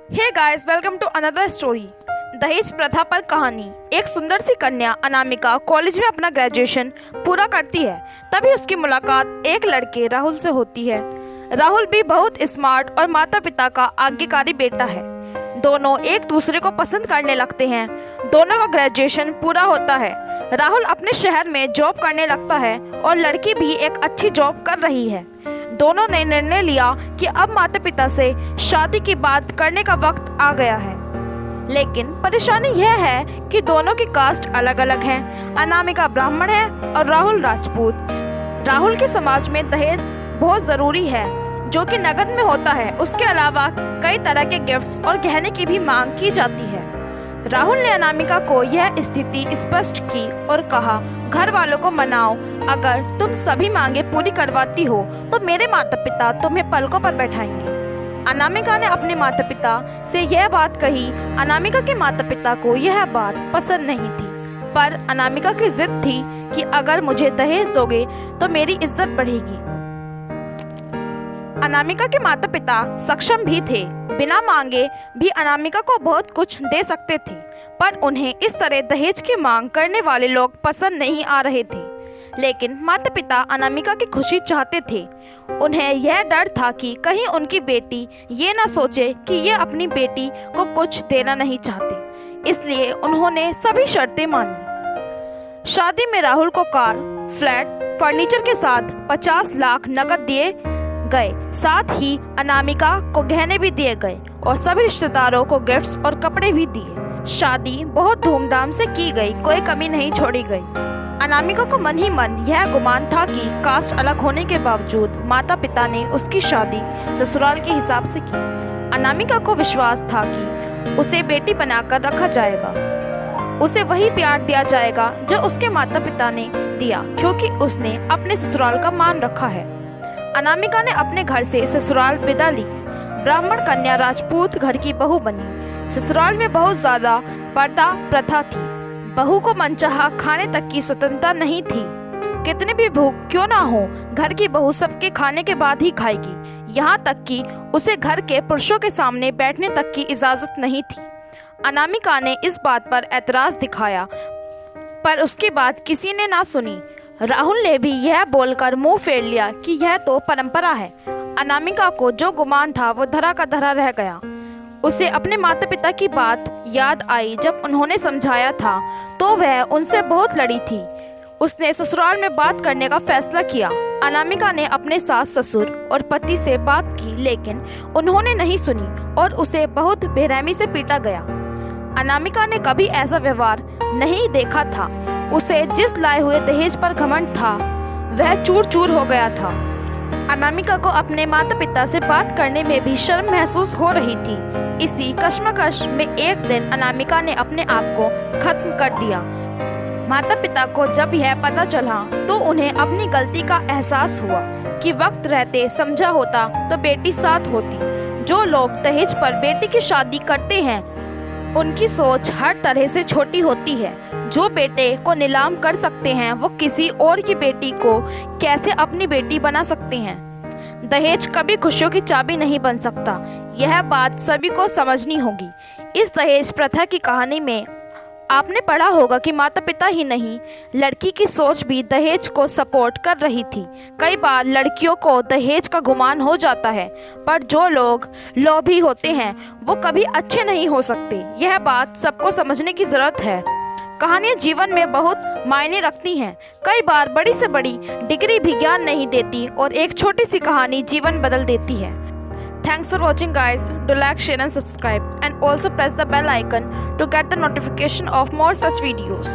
Hey guys, welcome to another story. दहेज प्रथा पर कहानी। एक सुंदर सी कन्या अनामिका कॉलेज में अपना ग्रेजुएशन पूरा करती है। तभी उसकी मुलाकात एक लड़के राहुल से होती है। राहुल भी बहुत स्मार्ट और माता पिता का आज्ञाकारी बेटा है। दोनों एक दूसरे को पसंद करने लगते हैं। दोनों का ग्रेजुएशन पूरा होता है। राहुल अपने शहर में जॉब करने लगता है और लड़की भी एक अच्छी जॉब कर रही है। दोनों ने निर्णय लिया कि अब माता पिता से शादी की बात करने का वक्त आ गया है। लेकिन परेशानी यह है कि दोनों की कास्ट अलग अलग है। अनामिका ब्राह्मण है और राहुल राजपूत। राहुल के समाज में दहेज बहुत जरूरी है, जो कि नकद में होता है। उसके अलावा कई तरह के गिफ्ट्स और गहने की भी मांग की जाती है। राहुल ने अनामिका को यह स्थिति स्पष्ट की और कहा, घर वालों को मनाओ, अगर तुम सभी मांगे पूरी करवाती हो तो मेरे माता पिता तुम्हें पलकों पर बैठाएंगे। अनामिका ने अपने माता पिता से यह बात कही। अनामिका के माता पिता को यह बात पसंद नहीं थी, पर अनामिका की जिद थी कि अगर मुझे दहेज दोगे तो मेरी इज्जत बढ़ेगी। अनामिका के माता पिता सक्षम भी थे, बिना मांगे भी अनामिका को बहुत कुछ दे सकते थे, पर उन्हें इस तरह दहेज की मांग करने वाले लोग पसंद नहीं आ रहे थे। लेकिन माता पिता अनामिका की खुशी चाहते थे। उन्हें यह डर था कि कहीं उनकी बेटी ये ना सोचे कि ये अपनी बेटी को कुछ देना नहीं चाहती, इसलिए उन्होंने सभी शर्तें मानी। शादी में राहुल को कार, फ्लैट, फर्नीचर के साथ 50 लाख नकद दिए गए। साथ ही अनामिका को गहने भी दिए गए और सभी रिश्तेदारों को गिफ्ट्स और कपड़े भी दिए। शादी बहुत धूमधाम से की गई, कोई कमी नहीं छोड़ी गई। अनामिका को मन ही मन यह गुमान था कि कास्ट अलग होने के बावजूद माता पिता ने उसकी शादी ससुराल के हिसाब से की। अनामिका को विश्वास था कि उसे बेटी बनाकर रखा जाएगा, उसे वही प्यार दिया जाएगा जो उसके माता पिता ने दिया, क्योंकि उसने अपने ससुराल का मान रखा है। अनामिका ने अपने घर से ससुराल विदा ली। ब्राह्मण कन्या राजपूत घर की बहू बनी। ससुराल में बहुत ज्यादा पर्दा प्रथा थी। बहू को मनचाहा खाने तक की स्वतंत्रता नहीं थी। कितनी भी भूख क्यों ना हो, घर की बहू सबके खाने के बाद ही खाएगी। यहाँ तक कि उसे घर के पुरुषों के सामने बैठने तक की इजाजत नहीं थी। अनामिका ने इस बात पर एतराज दिखाया, पर उसकी बात किसी ने ना सुनी। राहुल ने भी यह बोलकर मुंह फेर लिया कि यह तो परंपरा है। अनामिका को जो गुमान था वो धरा का धरा रह गया। उसे अपने माता पिता की बात याद आई। जब उन्होंने समझाया था तो वह उनसे बहुत लड़ी थी। उसने ससुराल में बात करने का फैसला किया। अनामिका ने अपने सास ससुर और पति से बात की, लेकिन उन्होंने नहीं सुनी और उसे बहुत बेरहमी से पीटा गया। अनामिका ने कभी ऐसा व्यवहार नहीं देखा था। उसे जिस लाए हुए दहेज पर घमंड था वह चूर चूर हो गया था। अनामिका को अपने माता पिता से बात करने में भी शर्म महसूस हो रही थी। इसी कश्मकश में एक दिन अनामिका ने अपने आप को खत्म कर दिया। माता पिता को जब यह पता चला तो उन्हें अपनी गलती का एहसास हुआ कि वक्त रहते समझा होता तो बेटी साथ होती। जो लोग दहेज पर बेटी की शादी करते हैं उनकी सोच हर तरह से छोटी होती है। जो बेटे को नीलाम कर सकते हैं वो किसी और की बेटी को कैसे अपनी बेटी बना सकते हैं। दहेज कभी खुशियों की चाबी नहीं बन सकता, यह बात सभी को समझनी होगी। इस दहेज प्रथा की कहानी में आपने पढ़ा होगा कि माता पिता ही नहीं, लड़की की सोच भी दहेज को सपोर्ट कर रही थी। कई बार लड़कियों को दहेज का गुमान हो जाता है, पर जो लोग लोभी होते हैं वो कभी अच्छे नहीं हो सकते। यह बात सबको समझने की जरूरत है। कहानियाँ जीवन में बहुत मायने रखती हैं। कई बार बड़ी से बड़ी डिग्री भी ज्ञान नहीं देती और एक छोटी सी कहानी जीवन बदल देती है। Thanks for watching guys. Do like, share and subscribe, and also press the bell icon to get the notification of more such videos.